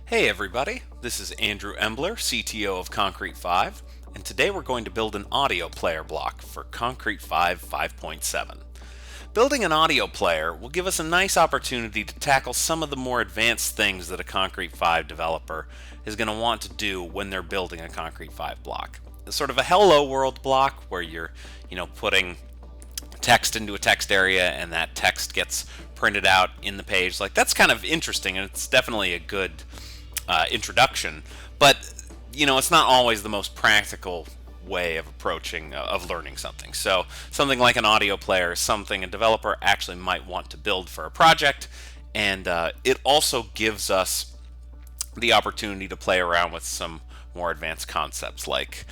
Hey everybody, this is Andrew Embler, CTO of Concrete5, and today we're going to build an audio player block for Concrete5 5.7. Building an audio player will give us a nice opportunity to tackle some of the more advanced things that a Concrete5 developer is going to want to do when they're building a Concrete5 block. It's sort of a hello world block where you're, putting text into a text area and that text gets printed out in the page. Like, that's kind of interesting, and it's definitely a good introduction, but it's not always the most practical way of approaching of learning something. So something like an audio player is something a developer actually might want to build for a project, and it also gives us the opportunity to play around with some more advanced concepts, like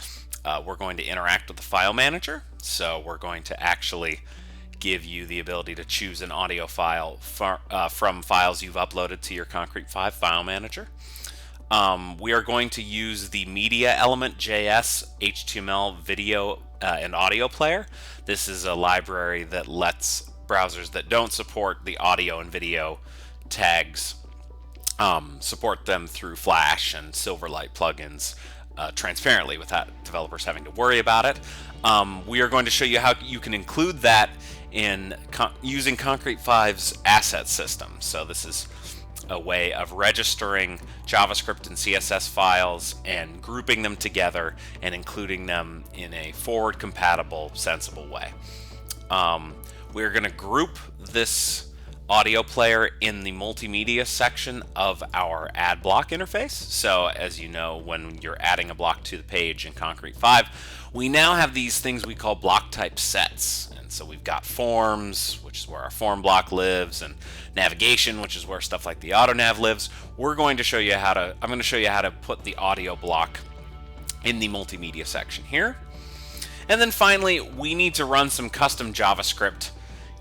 we're going to interact with the file manager. So we're going to actually give you the ability to choose an audio file from files you've uploaded to your Concrete5 file manager. We are going to use the media element JS HTML video and audio player. This is a library that lets browsers that don't support the audio and video tags support them through Flash and Silverlight plugins transparently without developers having to worry about it. We are going to show you how you can include that in using Concrete5's asset system. So this is a way of registering JavaScript and CSS files and grouping them together and including them in a forward compatible, sensible way. We're going to group this audio player in the multimedia section of our add block interface. So as you know, when you're adding a block to the page in Concrete5, we now have these things we call block type sets. And so we've got forms, which is where our form block lives, and navigation, which is where stuff like the auto nav lives. I'm going to show you how to put the audio block in the multimedia section here. And then finally, we need to run some custom JavaScript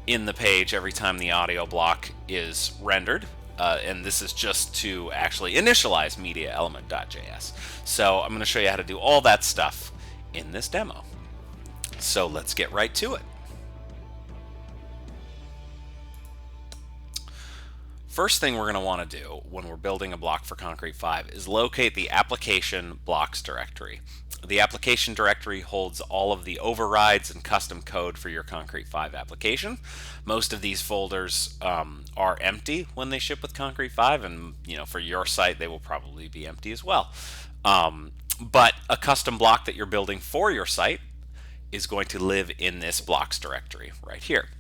in the page every time the audio block is rendered. And this is just to actually initialize media element.js. So I'm going to show you how to do all that stuff in this demo. So let's get right to it. First thing we're going to want to do when we're building a block for Concrete5 is locate the application blocks directory. The application directory holds all of the overrides and custom code for your Concrete5 application. Most of these folders are empty when they ship with Concrete5, and for your site they will probably be empty as well. But a custom block that you're building for your site is going to live in this blocks directory right here.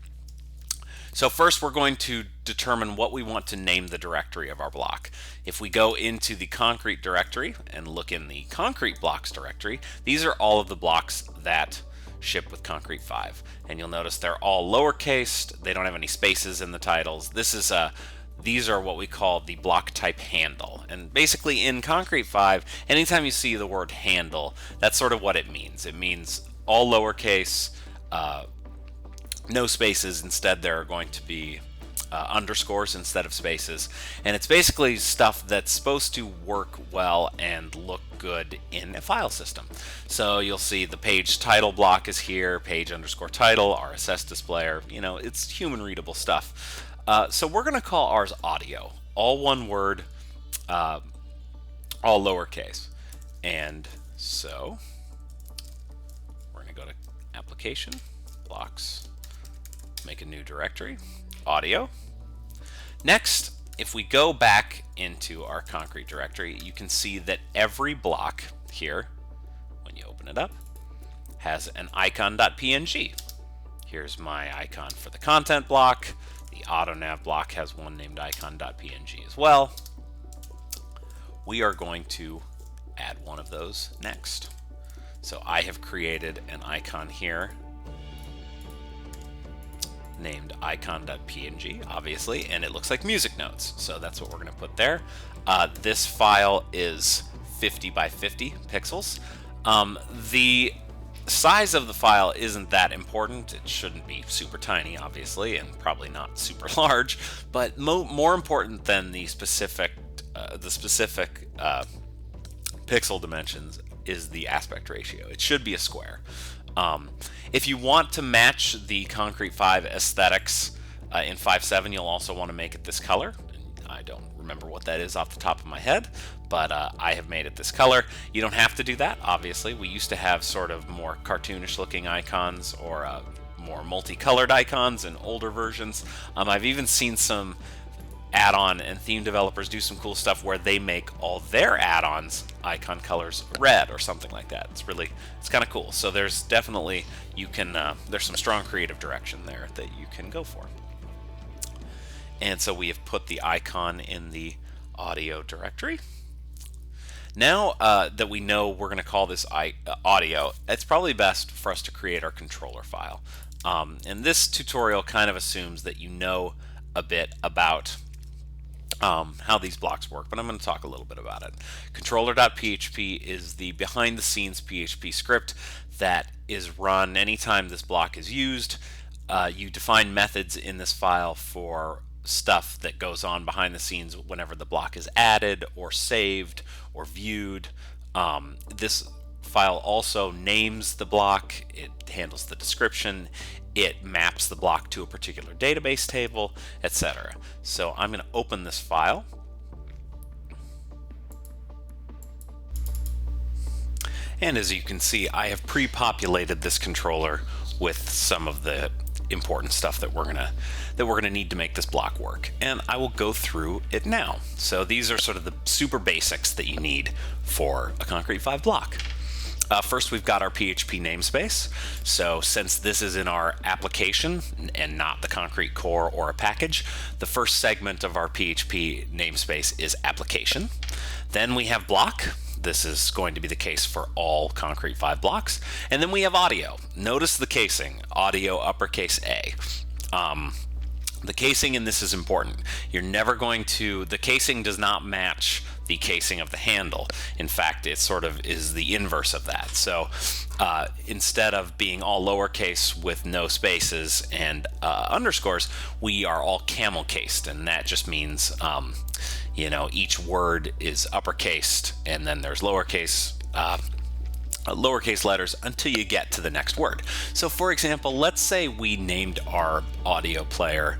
So first we're going to determine what we want to name the directory of our block. If we go into the Concrete directory and look in the Concrete blocks directory, these are all of the blocks that ship with Concrete5. And you'll notice they're all lowercase, they don't have any spaces in the titles. These are what we call the block type handle. And basically in Concrete5, anytime you see the word handle, that's sort of what it means. It means all lowercase, no spaces. Instead there are going to be underscores instead of spaces, and it's basically stuff that's supposed to work well and look good in a file system. So you'll see the page title block is here, page underscore title, RSS displayer, it's human readable stuff. So we're going to call ours audio, all one word, all lowercase. And so we're going to go to application blocks, make a new directory, audio. Next, if we go back into our Concrete directory, you can see that every block here, when you open it up, has an icon.png. Here's my icon for the content block. The AutoNav block has one named icon.png as well. We are going to add one of those next. So I have created an icon here named icon.png, obviously, and it looks like music notes, so that's what we're going to put there. This file is 50 by 50 pixels. The size of the file isn't that important. It shouldn't be super tiny, obviously, and probably not super large, but more important than the specific pixel dimensions is the aspect ratio. It should be a square. If you want to match the Concrete5 aesthetics in 5.7, you'll also want to make it this color. I don't remember what that is off the top of my head, but I have made it this color. You don't have to do that, obviously. We used to have sort of more cartoonish looking icons or more multicolored icons in older versions. I've even seen some add-on and theme developers do some cool stuff where they make all their add-ons icon colors red or something like that. It's kind of cool. So there's definitely, there's some strong creative direction there that you can go for. And so we have put the icon in the audio directory. Now that we know we're going to call this audio, it's probably best for us to create our controller file. And this tutorial kind of assumes that you know a bit about how these blocks work, but I'm going to talk a little bit about it. Controller.php is the behind-the-scenes PHP script that is run anytime this block is used. You define methods in this file for stuff that goes on behind the scenes whenever the block is added or saved or viewed. This file also names the block, it handles the description, it maps the block to a particular database table, etc. So I'm going to open this file. And as you can see, I have pre-populated this controller with some of the important stuff that we're gonna need to make this block work, and I will go through it now. So these are sort of the super basics that you need for a Concrete5 block. First, we've got our PHP namespace. So since this is in our application and not the Concrete core or a package, the first segment of our PHP namespace is application. Then we have block. This is going to be the case for all Concrete5 blocks. And then we have audio. Notice the casing, audio uppercase A. The casing in this is important. You're never going to, the casing does not match the casing of the handle. In fact, it sort of is the inverse of that. So instead of being all lowercase with no spaces and underscores, we are all camel cased, and that just means each word is uppercased, and then there's lowercase letters until you get to the next word. So for example, let's say we named our audio player,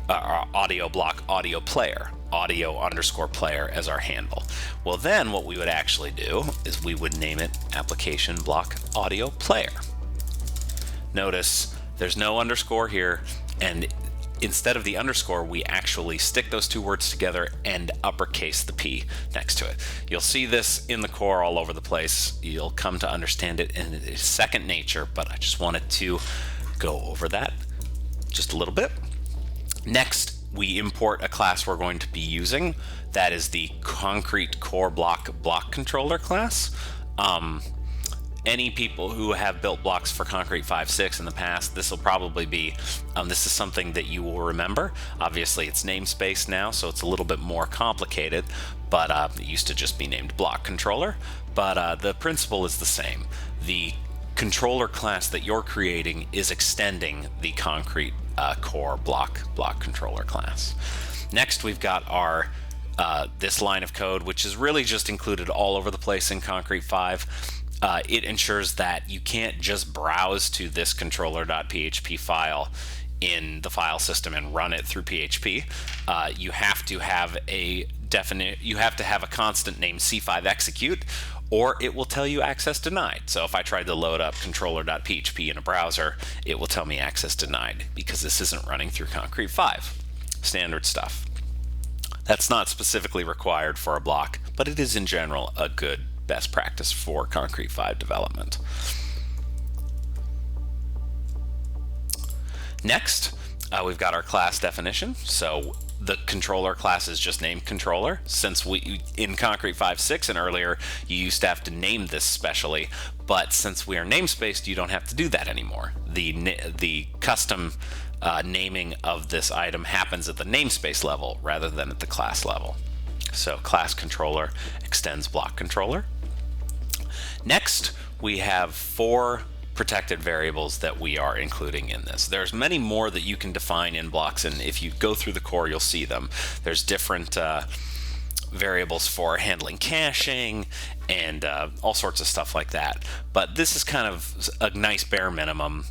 our audio block audio player, audio_player as our handle. Well, then what we would actually do is we would name it application block audio player. Notice there's no underscore here, and instead of the underscore, we actually stick those two words together and uppercase the P next to it. You'll see this in the core all over the place. You'll come to understand it, and it is second nature, but I just wanted to go over that just a little bit. Next, we import a class we're going to be using. That is the Concrete core block controller class. Any people who have built blocks for Concrete5.6 in the past, this will probably be, this is something that you will remember. Obviously it's namespace now, so it's a little bit more complicated, but it used to just be named block controller. But the principle is the same. The controller class that you're creating is extending the Concrete core block controller class. Next, we've got our this line of code, which is really just included all over the place in Concrete5. It ensures that you can't just browse to this controller.php file in the file system and run it through PHP. You have to have a constant named C5 execute, or it will tell you access denied. So if I tried to load up controller.php in a browser, it will tell me access denied because this isn't running through Concrete5. Standard stuff. That's not specifically required for a block, but it is in general a good best practice for Concrete5 development. Next, we've got our class definition. So the controller class is just named controller. Since in Concrete5.6 and earlier, you used to have to name this specially, but since we are namespaced, you don't have to do that anymore. The custom naming of this item happens at the namespace level rather than at the class level. So class controller extends block controller. Next, we have 4 protected variables that we are including in this. There's many more that you can define in blocks, and if you go through the core, you'll see them. There's different variables for handling caching and all sorts of stuff like that. But this is kind of a nice bare minimum.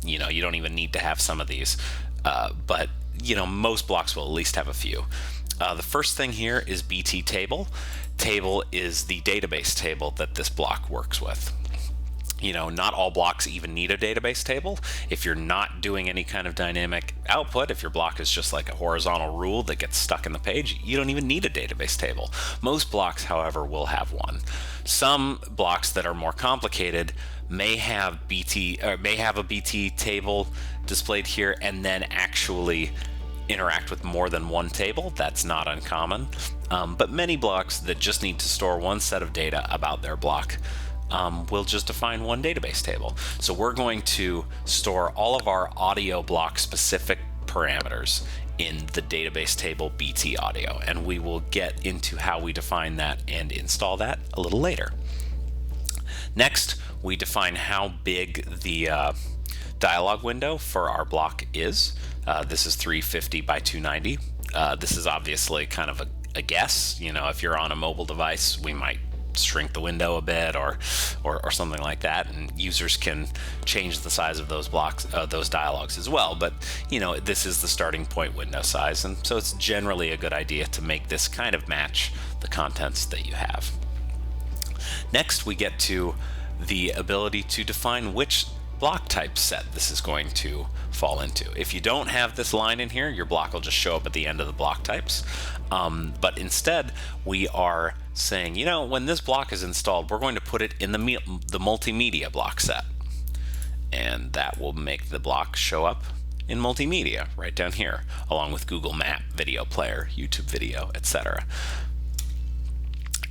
You don't even need to have some of these, but most blocks will at least have a few. The first thing here is BT table. Table is the database table that this block works with. Not all blocks even need a database table. If you're not doing any kind of dynamic output, if your block is just like a horizontal rule that gets stuck in the page, you don't even need a database table. Most blocks, however, will have one. Some blocks that are more complicated may have a BT table displayed here and then actually interact with more than one table. That's not uncommon. But many blocks that just need to store one set of data about their block we'll just define one database table. So we're going to store all of our audio block specific parameters in the database table BT audio, and we will get into how we define that and install that a little later. Next, we define how big the dialog window for our block is. This is 350 by 290. This is obviously kind of a guess. If you're on a mobile device, we might shrink the window a bit or something like that, and users can change the size of those blocks, those dialogues as well. But this is the starting point window size, and so it's generally a good idea to make this kind of match the contents that you have. Next, we get to the ability to define which block type set this is going to fall into. If you don't have this line in here, your block will just show up at the end of the block types. But instead, we are saying, when this block is installed, we're going to put it in the multimedia block set. And that will make the block show up in multimedia right down here, along with Google Map, video player, YouTube video, etc.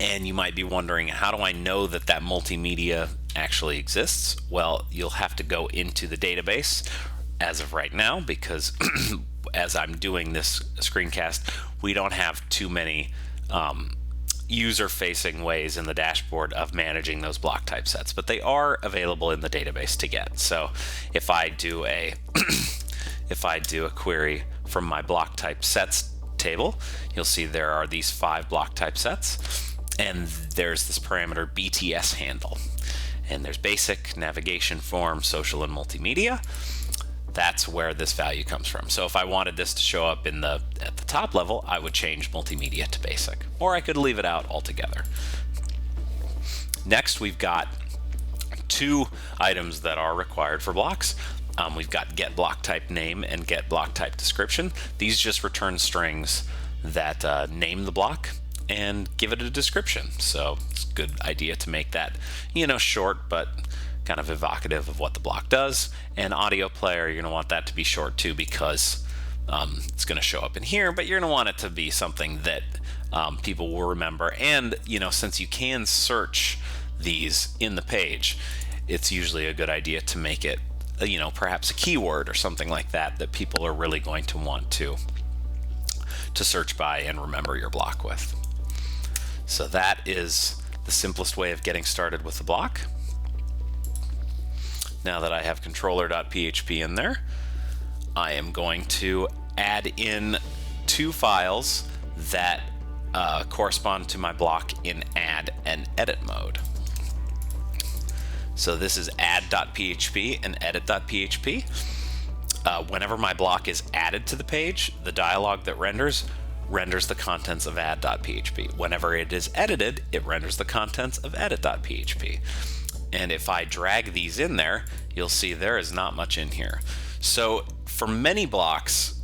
And you might be wondering, how do I know that that multimedia actually exists? Well, you'll have to go into the database as of right now, because as I'm doing this screencast, we don't have too many user-facing ways in the dashboard of managing those block type sets, but they are available in the database to get. So if I do a query from my block type sets table, you'll see there are these 5 block type sets, and there's this parameter BTS handle, and there's basic, navigation, form, social, and multimedia. That's where this value comes from. So if I wanted this to show up at the top level, I would change multimedia to basic, or I could leave it out altogether. Next, we've got 2 items that are required for blocks. We've got get block type name and get block type description. These just return strings that name the block and give it a description. So it's a good idea to make that, short, but kind of evocative of what the block does. And audio player, you're going to want that to be short too, because it's going to show up in here, but you're going to want it to be something that people will remember. And since you can search these in the page, it's usually a good idea to make it perhaps a keyword or something like that that people are really going to want to search by and remember your block with. So that is the simplest way of getting started with the block. Now that I have controller.php in there, I am going to add in 2 files that correspond to my block in add and edit mode. So this is add.php and edit.php. Whenever my block is added to the page, the dialog that renders the contents of add.php. Whenever it is edited, it renders the contents of edit.php. And if I drag these in there, you'll see there is not much in here. So for many blocks,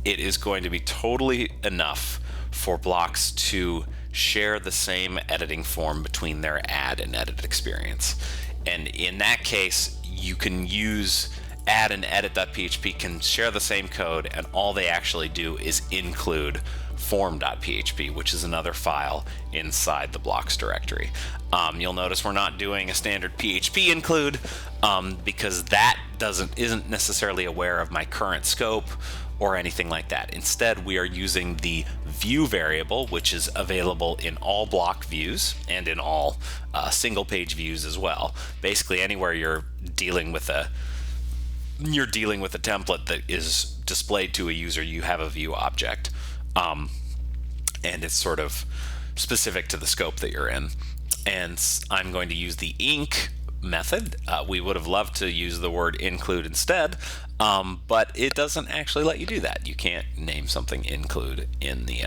it is going to be totally enough for blocks to share the same editing form between their add and edit experience. And in that case, you can use add and edit.php can share the same code, and all they actually do is include form.php, which is another file inside the blocks directory. You'll notice we're not doing a standard PHP include because that isn't necessarily aware of my current scope or anything like that. Instead, we are using the view variable, which is available in all block views and in all single page views as well. Basically, anywhere you're dealing with a template that is displayed to a user, you have a view object, and it's sort of specific to the scope that you're in. And I'm going to use the inc method. We would have loved to use the word include instead, but it doesn't actually let you do that. You can't name something include in the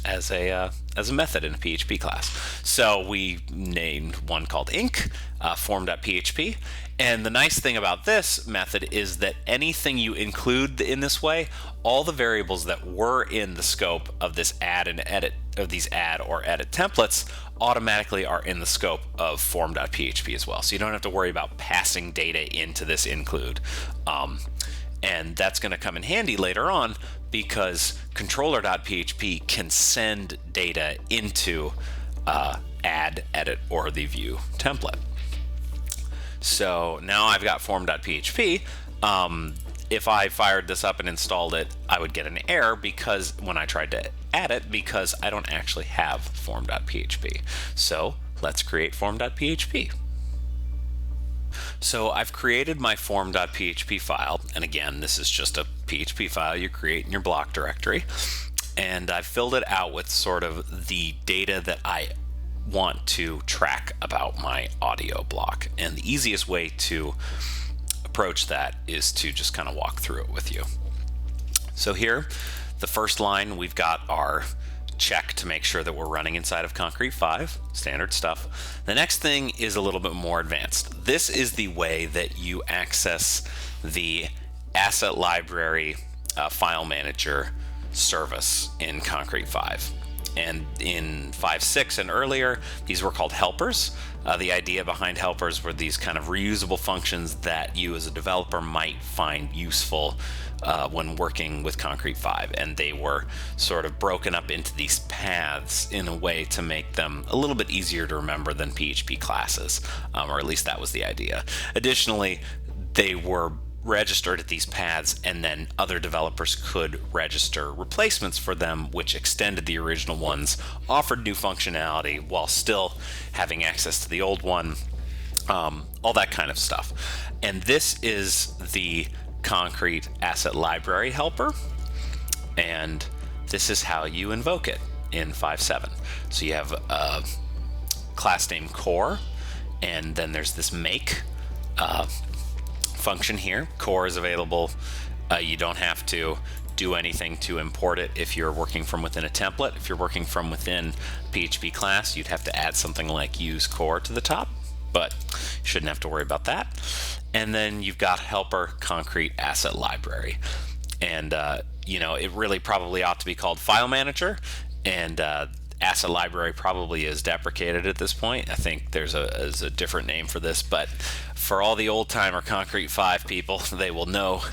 as a method in a PHP class. So we named one called inc, form.php. And the nice thing about this method is that anything you include in this way, all the variables that were in the scope of this add and edit, of these add or edit templates, automatically are in the scope of form.php as well. So you don't have to worry about passing data into this include. And that's going to come in handy later on because controller.php can send data into add, edit, or the view template. So now I've got form.php. If I fired this up and installed it, I would get an error because when I tried to add it, because I don't actually have form.php. So let's create form.php. So I've created my form.php file, and again, this is just a PHP file you create in your block directory, and I've filled it out with sort of the data that I want to track about my audio block. And the easiest way to approach that is to just kind of walk through it with you. So here, the first line, we've got our check to make sure that we're running inside of Concrete5, standard stuff. The next thing is a little bit more advanced. This is the way that you access the asset library file manager service in Concrete5. And in 5.6 and earlier, these were called helpers. The idea behind helpers were these kind of reusable functions that you as a developer might find useful when working with Concrete5, and they were sort of broken up into these paths in a way to make them a little bit easier to remember than PHP classes, or at least that was the idea. Additionally, they were registered at these paths, and then other developers could register replacements for them, which extended the original ones, offered new functionality while still having access to the old one, all that kind of stuff. And this is the Concrete Asset Library helper, and this is how you invoke it in 5.7. So you have a class name core, and then there's this make function here. Core is available. You don't have to do anything to import it if you're working from within a template. If you're working from within PHP class, you'd have to add something like use core to the top, but you shouldn't have to worry about that. And then you've got helper concrete asset library. And it really probably ought to be called file manager, and asset library probably is deprecated at this point. I think there's a different name for this, but for all the old-timer Concrete5 people, they will know,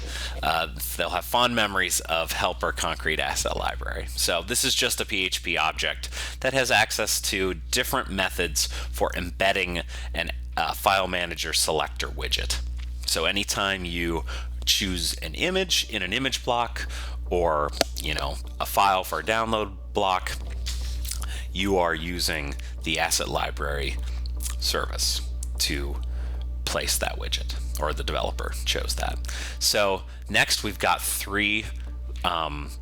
they'll have fond memories of helper concrete asset library. So this is just a PHP object that has access to different methods for embedding an file manager selector widget. So anytime you choose an image in an image block, or a file for a download block, you are using the asset library service to place that widget, or the developer chose that. So next we've got 3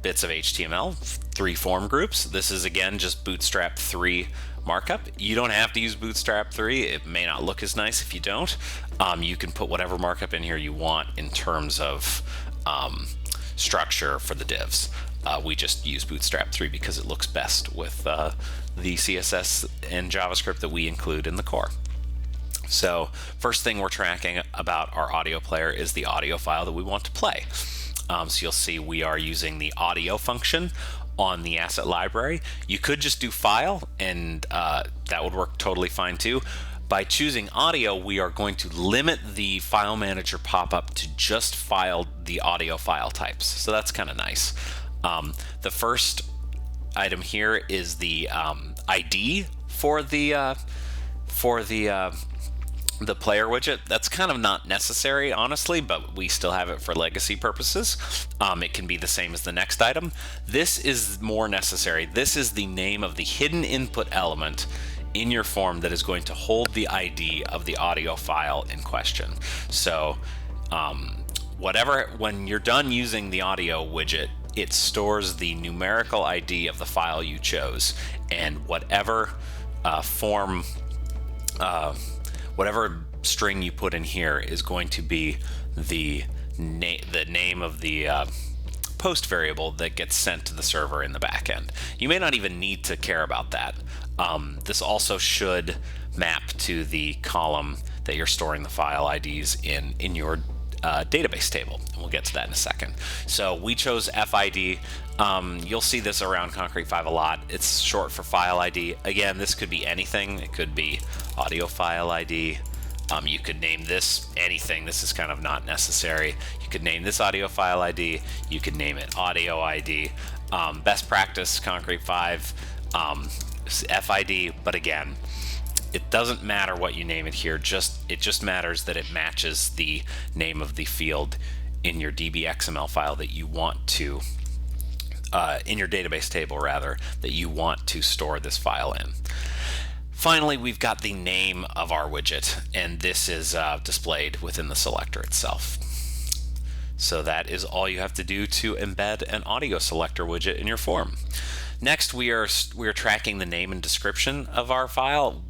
bits of HTML, 3 form groups. This is again just Bootstrap 3 markup. You don't have to use Bootstrap 3. It may not look as nice if you don't. You can put whatever markup in here you want in terms of structure for the divs. We just use Bootstrap 3 because it looks best with the CSS and JavaScript that we include in the core. So first thing we're tracking about our audio player is the audio file that we want to play. So you'll see we are using the audio function on the asset library. You could just do file, and that would work totally fine too. By choosing audio, we are going to limit the file manager pop-up to just the audio file types. So that's kind of nice. The first item here is the ID for the player widget. That's kind of not necessary, honestly, but we still have it for legacy purposes. It can be the same as the next item. This is more necessary. This is the name of the hidden input element in your form that is going to hold the ID of the audio file in question. So when you're done using the audio widget, it stores the numerical ID of the file you chose, and whatever whatever string you put in here is going to be the name of the post variable that gets sent to the server in the back end. You may not even need to care about that. This also should map to the column that you're storing the file IDs in your database table, and we'll get to that in a second. So we chose FID. You'll see this around Concrete5 a lot. It's short for file ID. Again, this could be anything. It could be audio file ID. You could name this anything. This is kind of not necessary. You could name this audio file ID. You could name it audio ID. Best practice, Concrete5, FID, but again, it doesn't matter what you name it here. It just matters that it matches the name of the field in your DB.xml file that you want to, in your database table rather, that you want to store this file in. Finally, we've got the name of our widget, and this is displayed within the selector itself. So that is all you have to do to embed an audio selector widget in your form. Next, we are tracking the name and description of our file.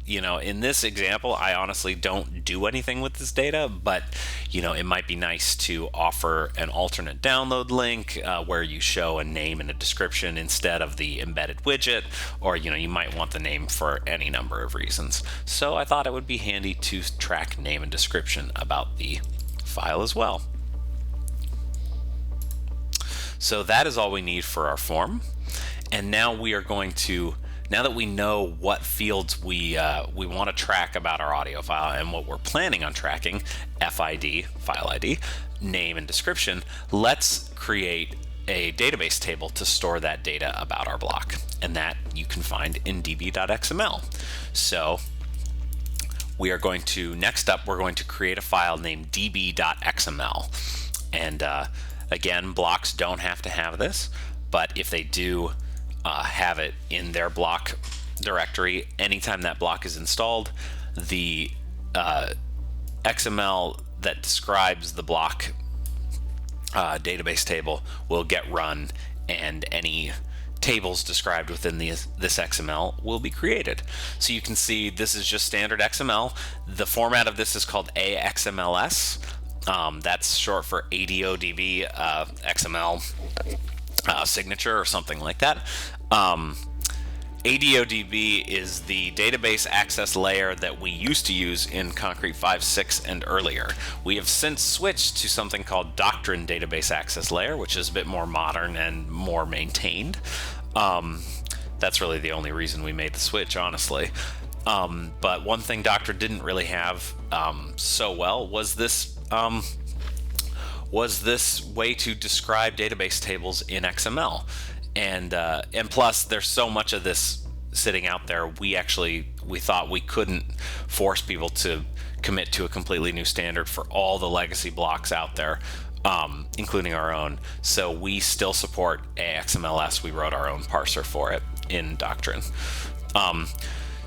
In this example, I honestly don't do anything with this data, but it might be nice to offer an alternate download link where you show a name and a description instead of the embedded widget, or you might want the name for any number of reasons. So I thought it would be handy to track name and description about the file as well. So that is all we need for our form, and now we are going to. Now that we know what fields we want to track about our audio file and what we're planning on tracking, FID, file ID, name and description, let's create a database table to store that data about our block. And that you can find in db.xml. So we are going to, next up, we're going to create a file named db.xml. And again, blocks don't have to have this, but if they do, have it in their block directory. Anytime that block is installed, the XML that describes the block database table will get run, and any tables described within this XML will be created. So you can see this is just standard XML. The format of this is called AXMLS. That's short for ADODB XML signature or something like that. ADODB is the database access layer that we used to use in Concrete5, 6, and earlier. We have since switched to something called Doctrine Database Access Layer, which is a bit more modern and more maintained. That's really the only reason we made the switch, honestly. But one thing Doctrine didn't really have so well was this way to describe database tables in XML, and plus there's so much of this sitting out there. We thought we couldn't force people to commit to a completely new standard for all the legacy blocks out there, including our own. So we still support AXMLS. We wrote our own parser for it in Doctrine.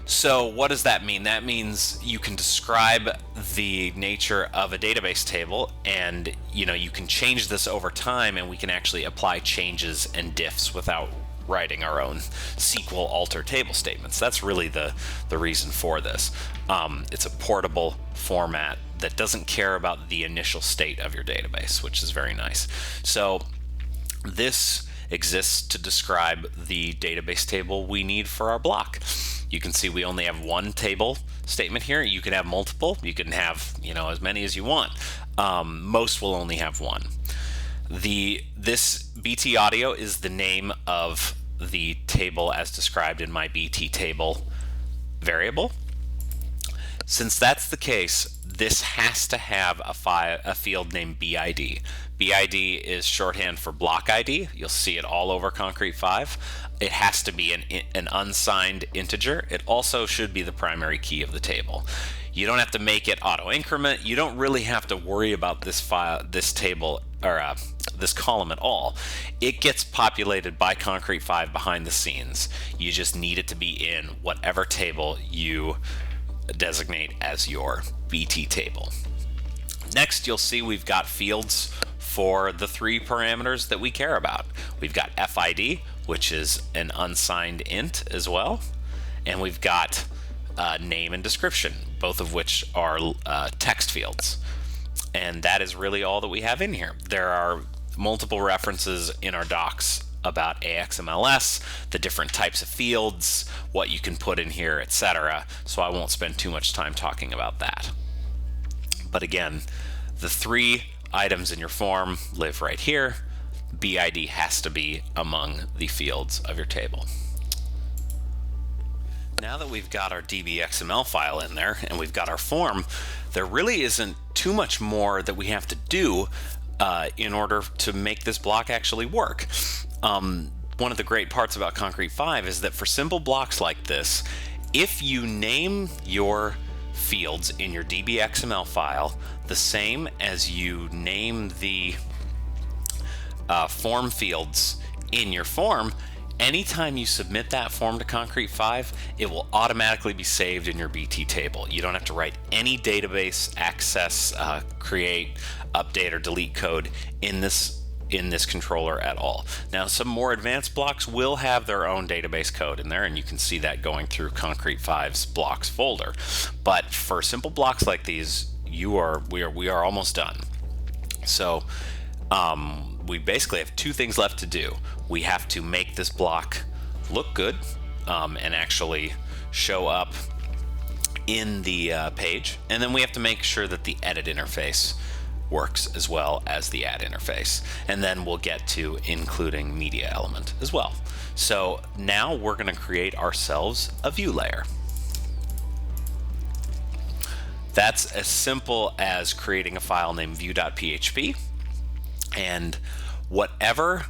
So what does that mean? That means you can describe the nature of a database table, and you can change this over time, and we can actually apply changes and diffs without writing our own SQL alter table statements. That's really the reason for this. It's a portable format that doesn't care about the initial state of your database, which is very nice. So this exists to describe the database table we need for our block. You can see we only have one table statement here. You can have multiple. You can have as many as you want. Most will only have one. This BT audio is the name of the table as described in my BT table variable. Since that's the case, this has to have a field named BID. BID is shorthand for block ID. You'll see it all over Concrete5. It has to be an unsigned integer. It also should be the primary key of the table. You don't have to make it auto increment. You don't really have to worry about this table, or this column at all. It gets populated by Concrete5 behind the scenes. You just need it to be in whatever table you designate as your BT table. Next, you'll see we've got fields for the three parameters that we care about. We've got FID, which is an unsigned int as well, and we've got name and description, both of which are text fields. And that is really all that we have in here. There are multiple references in our docs about AXMLS, the different types of fields, what you can put in here, etc. So I won't spend too much time talking about that. But again, the 3 items in your form live right here. BID has to be among the fields of your table. Now that we've got our DB.XML file in there and we've got our form, there really isn't too much more that we have to do in order to make this block actually work. One of the great parts about Concrete5 is that for simple blocks like this, if you name your fields in your DB.XML file the same as you name the form fields in your form, anytime you submit that form to Concrete5, it will automatically be saved in your BT table. You don't have to write any database access, create, update, or delete code in this controller at all. Now, some more advanced blocks will have their own database code in there, and you can see that going through Concrete5's blocks folder. But for simple blocks like these, we are almost done. So we basically have 2 things left to do. We have to make this block look good and actually show up in the page, and then we have to make sure that the edit interface works as well as the add interface, and then we'll get to including media element as well. So now we're going to create ourselves a view layer. That's as simple as creating a file named view.php, and whatever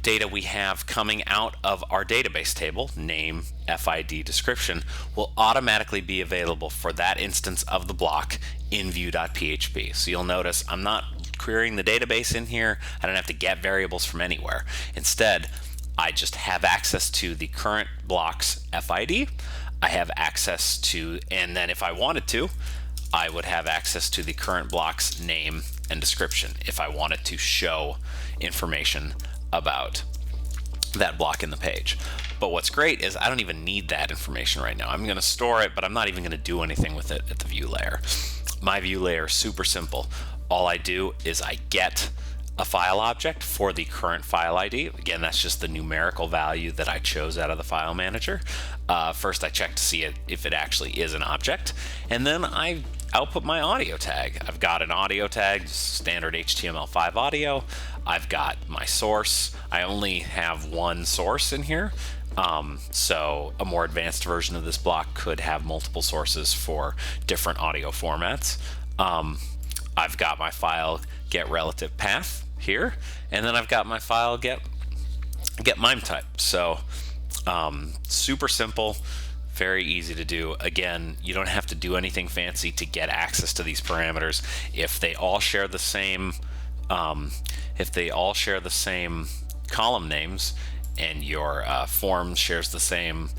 data we have coming out of our database table, name, FID, description, will automatically be available for that instance of the block in view.php. So you'll notice I'm not querying the database in here. I don't have to get variables from anywhere. Instead, I just have access to the current block's FID. I have access to, and then if I wanted to, I would have access to the current block's name and description if I wanted to show information about that block in the page. But what's great is I don't even need that information right now. I'm going to store it, but I'm not even going to do anything with it at the view layer. My view layer is super simple. All I do is I get a file object for the current file ID. Again, that's just the numerical value that I chose out of the file manager. First, I check to see if it actually is an object, and then I output my audio tag. I've got an audio tag, standard HTML5 audio. I've got my source. I only have one source in here. So a more advanced version of this block could have multiple sources for different audio formats. I've got my file get relative path here, and then I've got my file get MIME type. So super simple, very easy to do. Again, you don't have to do anything fancy to get access to these parameters. If they all share the same column names, and your form shares the same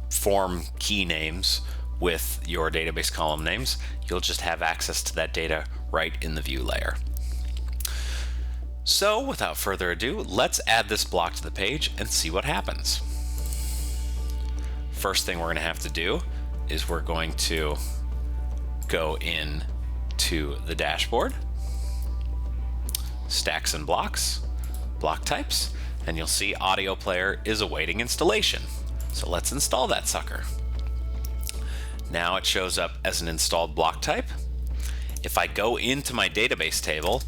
form key names with your database column names, you'll just have access to that data right in the view layer. So without further ado, let's add this block to the page and see what happens. First thing we're going to have to do is we're going to go in to the dashboard, stacks and blocks, block types, and you'll see audio player is awaiting installation. So let's install that sucker. Now it shows up as an installed block type. If I go into my database table,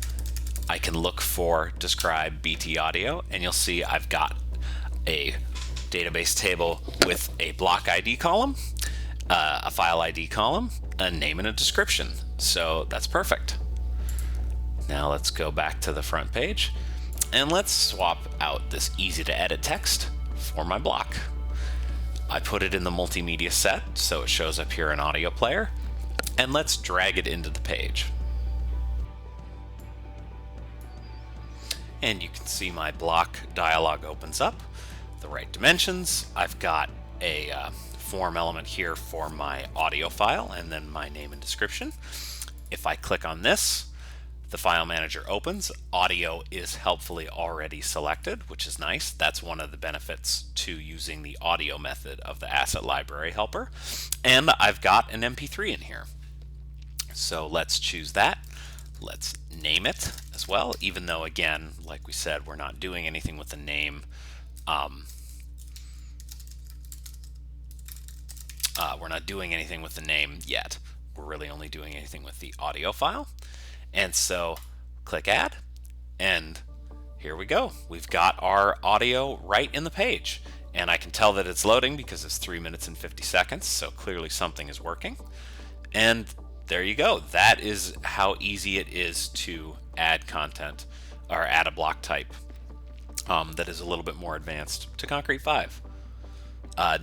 I can look for describe BT audio, and you'll see I've got a database table with a block ID column, a file ID column, a name, and a description. So that's perfect. Now let's go back to the front page, and let's swap out this easy to edit text for my block. I put it in the multimedia set so it shows up here in audio player, and let's drag it into the page. And you can see my block dialog opens up, the right dimensions. I've got a form element here for my audio file, and then my name and description. If I click on this, the file manager opens. Audio is helpfully already selected, which is nice. That's one of the benefits to using the audio method of the asset library helper. And I've got an MP3 in here. So let's choose that. Let's name it as well, even though, again, like we said, we're not doing anything with the name. We're not doing anything with the name yet. We're really only doing anything with the audio file. And so click Add, and here we go. We've got our audio right in the page. And I can tell that it's loading because it's 3 minutes and 50 seconds, so clearly something is working. And there you go. That is how easy it is to add content or add a block type that is a little bit more advanced to Concrete5.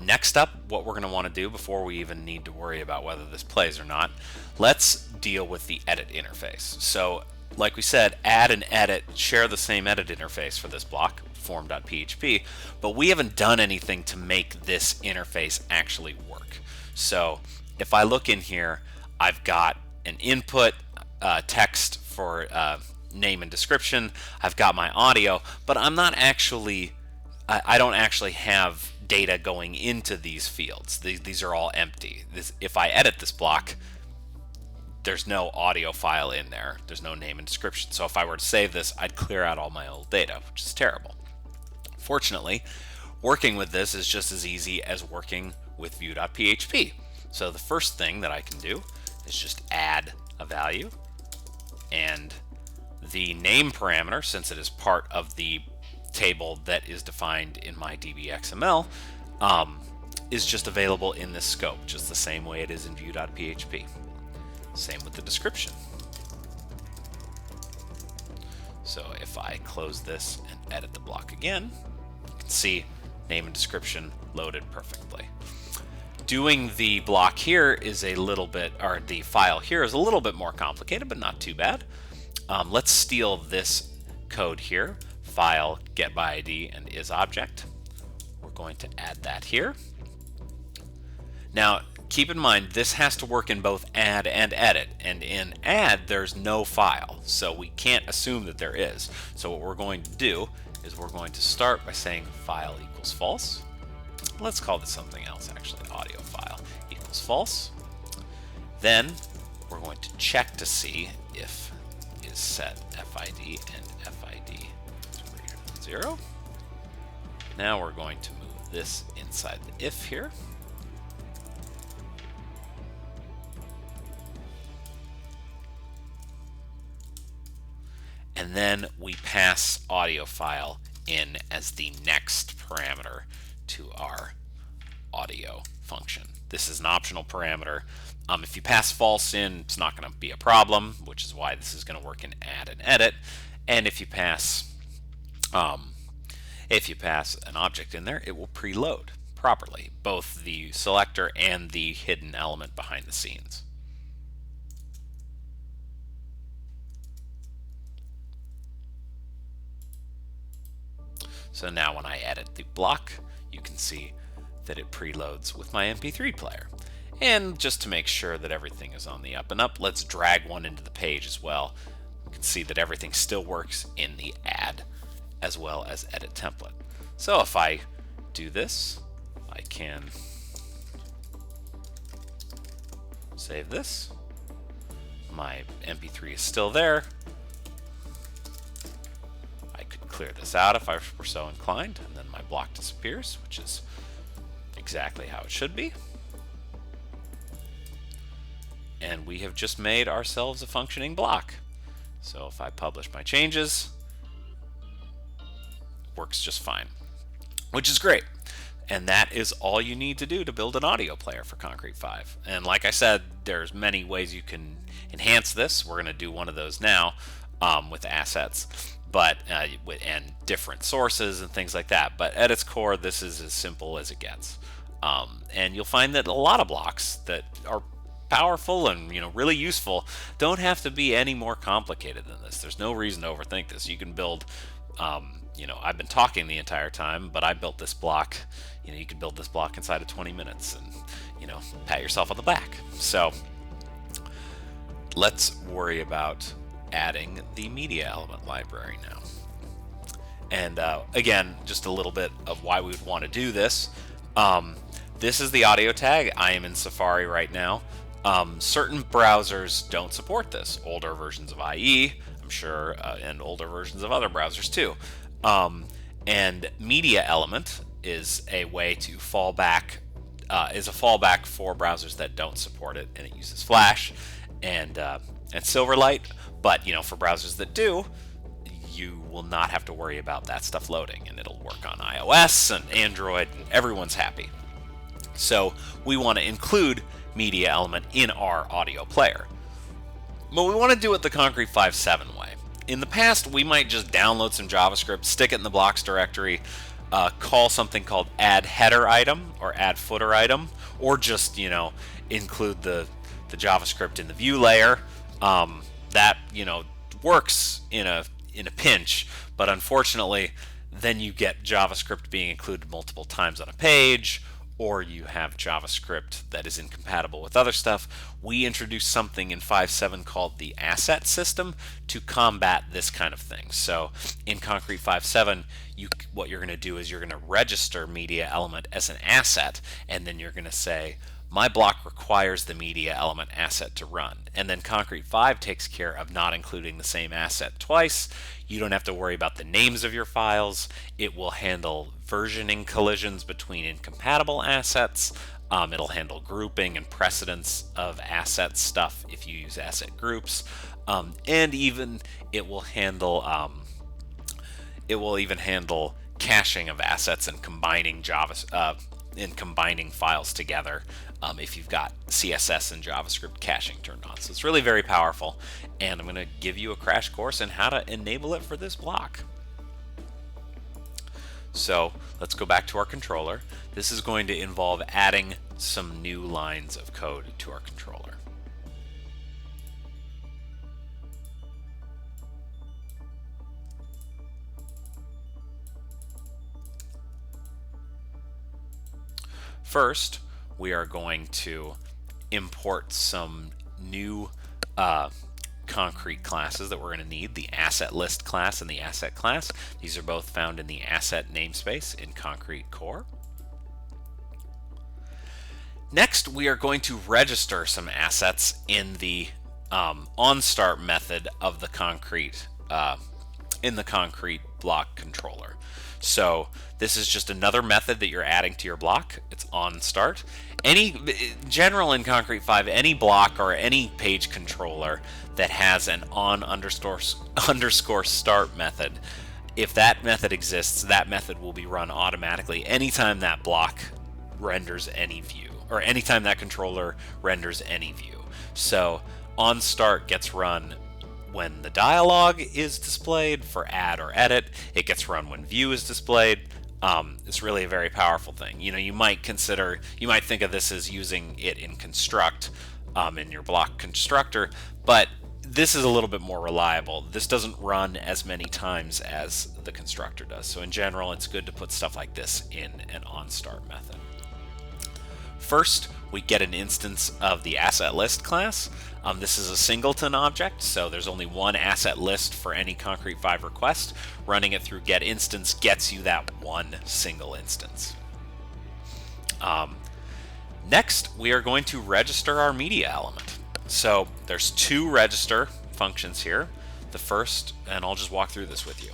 Next up, what we're going to want to do before we even need to worry about whether this plays or not, let's deal with the edit interface. So like we said, add and edit share the same edit interface for this block, form.php, but we haven't done anything to make this interface actually work. So if I look in here, I've got an input text for name and description. I've got my audio, but I'm not actually, I don't actually have data going into these fields. These are all empty. If I edit this block, there's no audio file in there. There's no name and description. So if I were to save this, I'd clear out all my old data, which is terrible. Fortunately, working with this is just as easy as working with view.php. So the first thing that I can do is just add a value, and the name parameter, since it is part of the table that is defined in my dbxml, is just available in this scope, just the same way it is in view.php. Same with the description. So if I close this and edit the block again, you can see name and description loaded perfectly. Doing the block here is a little bit, or the file here is a little bit more complicated, but not too bad. Let's steal this code here, file get by ID and is object. We're going to add that here. Now keep in mind, this has to work in both add and edit, and in add there's no file, so we can't assume that there is. So what we're going to do is we're going to start by saying file equals false. Let's call this something else, actually, audio file equals false. Then we're going to check to see if is set FID and FID is greater than 0. Now we're going to move this inside the if here. And then we pass audio file in as the next parameter to our audio function. This is an optional parameter. If you pass false in, it's not going to be a problem, which is why this is going to work in add and edit. And if you pass an object in there, it will preload properly, both the selector and the hidden element behind the scenes. So now when I edit the block, you can see that it preloads with my MP3 player. And just to make sure that everything is on the up and up, let's drag one into the page as well. You can see that everything still works in the add as well as edit template. So if I do this, I can save this. My MP3 is still there. I could clear this out if I were so inclined, and then my block disappears, which is exactly how it should be. And we have just made ourselves a functioning block. So if I publish my changes, it works just fine, which is great. And that is all you need to do to build an audio player for Concrete5. And like I said, there's many ways you can enhance this. We're going to do one of those now with assets, but and different sources and things like that. But at its core, this is as simple as it gets. And you'll find that a lot of blocks that are powerful and really useful don't have to be any more complicated than this. There's no reason to overthink this. You can build I've been talking the entire time, but I built this block. You can build this block inside of 20 minutes and pat yourself on the back. So let's worry about adding the media element library now. And again, just a little bit of why we would want to do this. This is the audio tag. I am in Safari right now. Certain browsers don't support this. Older versions of IE, I'm sure, and older versions of other browsers too. And Media Element is a way to fall back, is a fallback for browsers that don't support it, and it uses Flash and Silverlight. But for browsers that do, you will not have to worry about that stuff loading, and it'll work on iOS and Android, and everyone's happy. So we want to include Media Element in our audio player. But we want to do it the Concrete5 7 way. In the past, we might just download some JavaScript, stick it in the blocks directory, call something called add header item or add footer item, or just include the JavaScript in the view layer. That works in a pinch, but unfortunately, then you get JavaScript being included multiple times on a page, or you have JavaScript that is incompatible with other stuff. We introduced something in 5.7 called the asset system to combat this kind of thing. So in Concrete 5.7, what you're going to do is you're going to register Media Element as an asset, and then you're going to say, my block requires the Media Element asset to run. And then Concrete5 takes care of not including the same asset twice. You don't have to worry about the names of your files. It will handle versioning collisions between incompatible assets. It'll handle grouping and precedence of asset stuff if you use asset groups. And even it will even handle caching of assets and combining combining files together if you've got CSS and JavaScript caching turned on. So it's really very powerful, and I'm going to give you a crash course on how to enable it for this block. So let's go back to our controller. This is going to involve adding some new lines of code to our controller. First, we are going to import some new concrete classes that we're going to need, the asset list class and the asset class. These are both found in the asset namespace in Concrete Core. Next, we are going to register some assets in the onStart method of the Concrete in the Concrete block controller. So this is just another method that you're adding to your block. It's onStart. General in Concrete5, any block or any page controller that has an on_start method, if that method exists, that method will be run automatically anytime that block renders any view, or anytime that controller renders any view. So onStart gets run when the dialog is displayed for add or edit. It gets run when view is displayed. It's really a very powerful thing. You might think of this as using it in construct in your block constructor, but this is a little bit more reliable. This doesn't run as many times as the constructor does. So in general, it's good to put stuff like this in an onStart method. First, we get an instance of the asset list class. This is a singleton object, so there's only one asset list for any Concrete5 request. Running it through getInstance gets you that one single instance. Next, we are going to register our media element. So there's two register functions here. The first, and I'll just walk through this with you.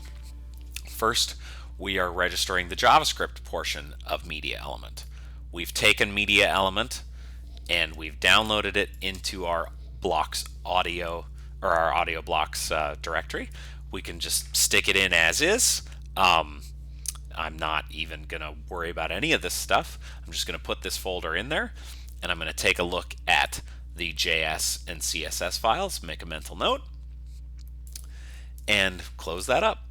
First, we are registering the JavaScript portion of media element. We've taken media element and we've downloaded it into our blocks audio, or our audio blocks directory. We can just stick it in as is. I'm not even going to worry about any of this stuff. I'm just going to put this folder in there, and I'm going to take a look at the JS and CSS files, make a mental note, and close that up.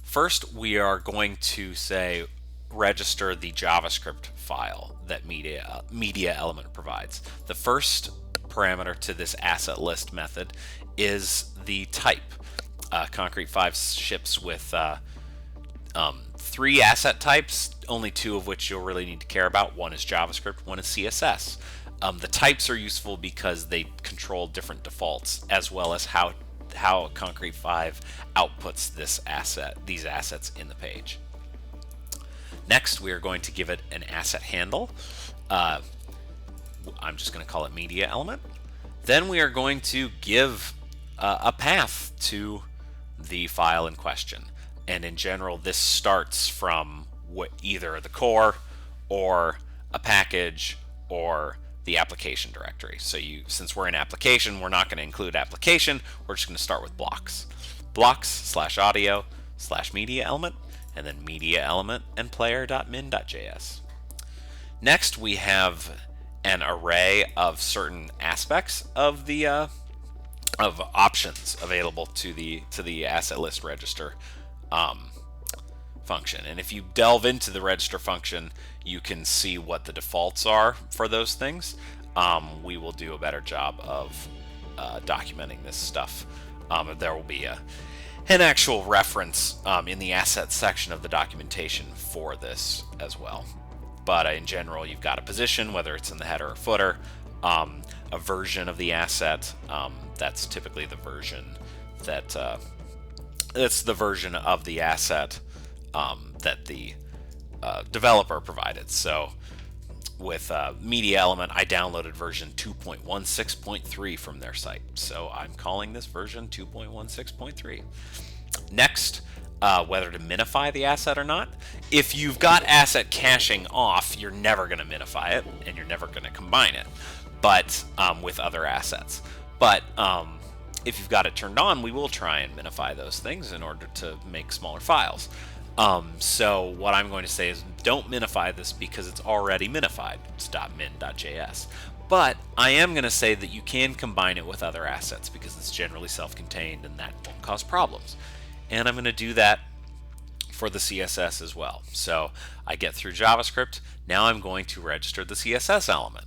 First, we are going to say register the JavaScript file that media element provides. The first parameter to this asset list method is the type. Concrete5 ships with 3 asset types, only 2 of which you'll really need to care about. One is JavaScript, one is CSS. The types are useful because they control different defaults, as well as how Concrete5 outputs these assets in the page. Next, we are going to give it an asset handle. I'm just going to call it media element. Then we are going to give a path to the file in question. And in general, this starts from either the core or a package or the application directory. So since we're in application, we're not going to include application. We're just going to start with blocks. Blocks/audio/media element, and then media element and player.min.js. Next, we have an array of certain aspects of the of options available to the asset list register function. And if you delve into the register function, you can see what the defaults are for those things. We will do a better job of documenting this stuff. There will be an actual reference in the assets section of the documentation for this as well. But in general, you've got a position, whether it's in the header or footer, a version of the asset. That's typically the version that's the version of the asset that the developer provided. So with media element, I downloaded version 2.16.3 from their site. So I'm calling this version 2.16.3. Next, whether to minify the asset or not. If you've got asset caching off, you're never going to minify it, and you're never going to combine it, but with other assets. But if you've got it turned on, we will try and minify those things in order to make smaller files. So what I'm going to say is don't minify this because it's already minified. It's .min.js. But I am going to say that you can combine it with other assets because it's generally self-contained and that won't cause problems. And I'm going to do that for the CSS as well. So I get through JavaScript. Now I'm going to register the CSS element.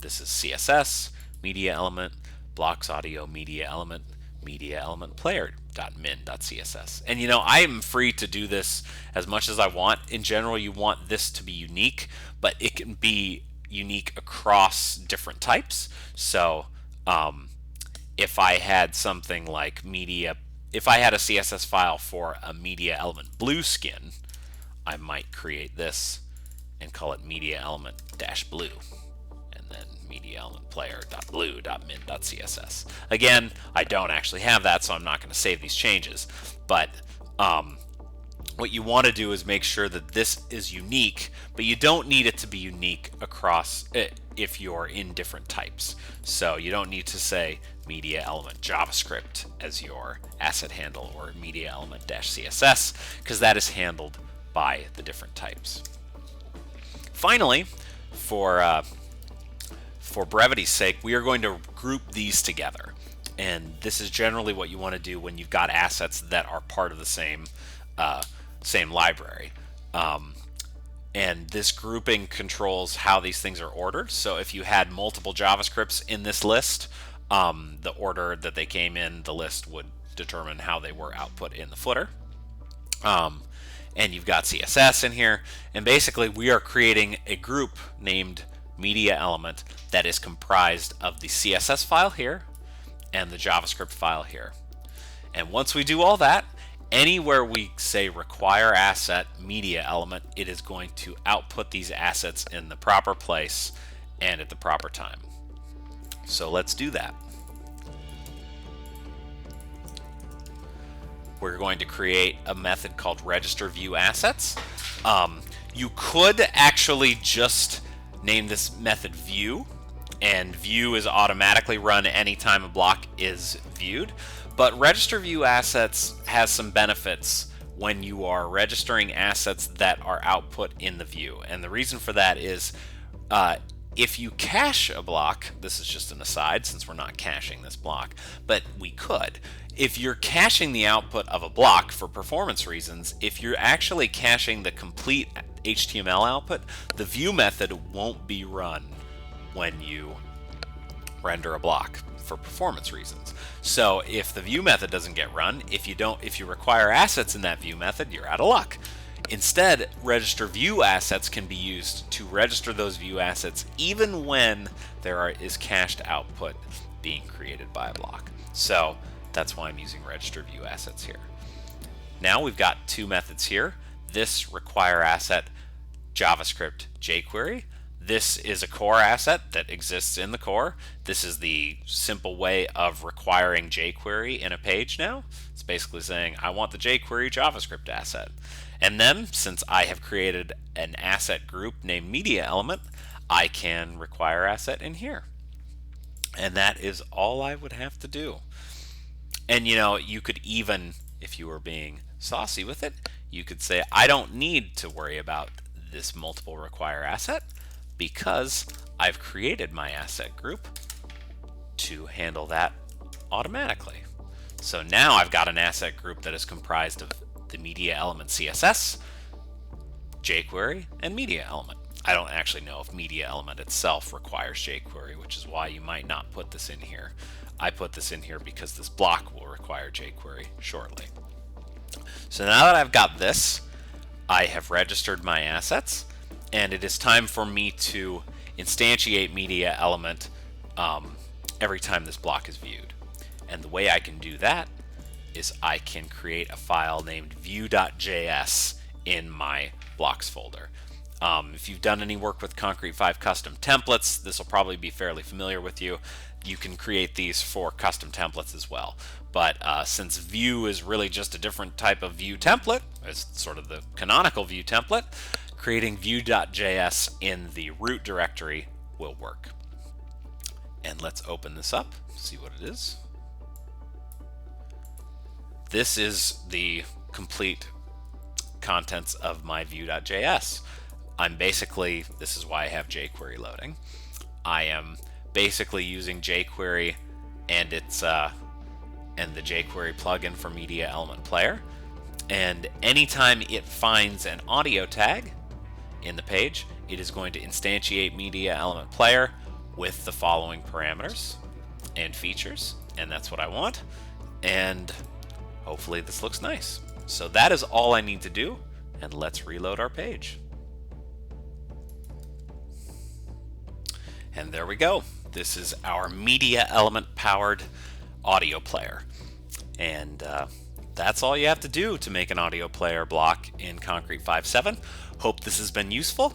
This is CSS, media element, blocks audio, media element player.min.css. And I am free to do this as much as I want. In general, you want this to be unique, but it can be unique across different types. So if I had something like if I had a CSS file for a media element blue skin, I might create this and call it media element -blue, and then media element player.blue.min.css. Again, I don't actually have that, so I'm not going to save these changes. But what you want to do is make sure that this is unique, but you don't need it to be unique across it if you're in different types. So you don't need to say media element JavaScript as your asset handle or media element -css, because that is handled by the different types. Finally, for brevity's sake, we are going to group these together. And this is generally what you want to do when you've got assets that are part of the same library. And this grouping controls how these things are ordered. So if you had multiple JavaScripts in this list, the order that they came in the list would determine how they were output in the footer. And you've got CSS in here. And basically, we are creating a group named media element that is comprised of the CSS file here and the JavaScript file here. And once we do all that, anywhere we say require asset media element, it is going to output these assets in the proper place and at the proper time. So let's do that. We're going to create a method called register view assets. You could actually just name this method view, and view is automatically run anytime a block is viewed. But register view assets has some benefits when you are registering assets that are output in the view. And the reason for that is if you cache a block, this is just an aside since we're not caching this block, but we could. If you're caching the output of a block for performance reasons, if you're actually caching the complete HTML output, the view method won't be run when you render a block for performance reasons. So if the view method doesn't get run, if you require assets in that view method, you're out of luck. Instead, register view assets can be used to register those view assets even when there is cached output being created by a block. So that's why I'm using register view assets here. Now we've got two methods here. This require asset JavaScript jQuery, This is a core asset that exists in the core. This is the simple way of requiring jQuery in a page now. It's basically saying, I want the jQuery JavaScript asset. And then, since I have created an asset group named media element, I can require asset in here. And that is all I would have to do. And you could even, if you were being saucy with it, you could say, I don't need to worry about this multiple require asset because I've created my asset group to handle that automatically. So now I've got an asset group that is comprised of the media element CSS, jQuery, and media element. I don't actually know if media element itself requires jQuery, which is why you might not put this in here. I put this in here because this block will require jQuery shortly. So now that I've got this, I have registered my assets, and it is time for me to instantiate media element every time this block is viewed. And the way I can do that is I can create a file named view.js in my blocks folder. If you've done any work with Concrete5 custom templates, this will probably be fairly familiar with you. You can create these for custom templates as well. But since Vue is really just a different type of Vue template, it's sort of the canonical Vue template, creating view.js in the root directory will work. And let's open this up, see what it is. This is the complete contents of my view.js. This is why I have jQuery loading. I am basically using jQuery and its and the jQuery plugin for Media Element Player. And anytime it finds an audio tag in the page, it is going to instantiate Media Element Player with the following parameters and features, and that's what I want. And hopefully this looks nice. So that is all I need to do, and let's reload our page. And there we go. This is our media element powered audio player. And that's all you have to do to make an audio player block in Concrete5.7. Hope this has been useful,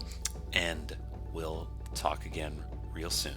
and we'll talk again real soon.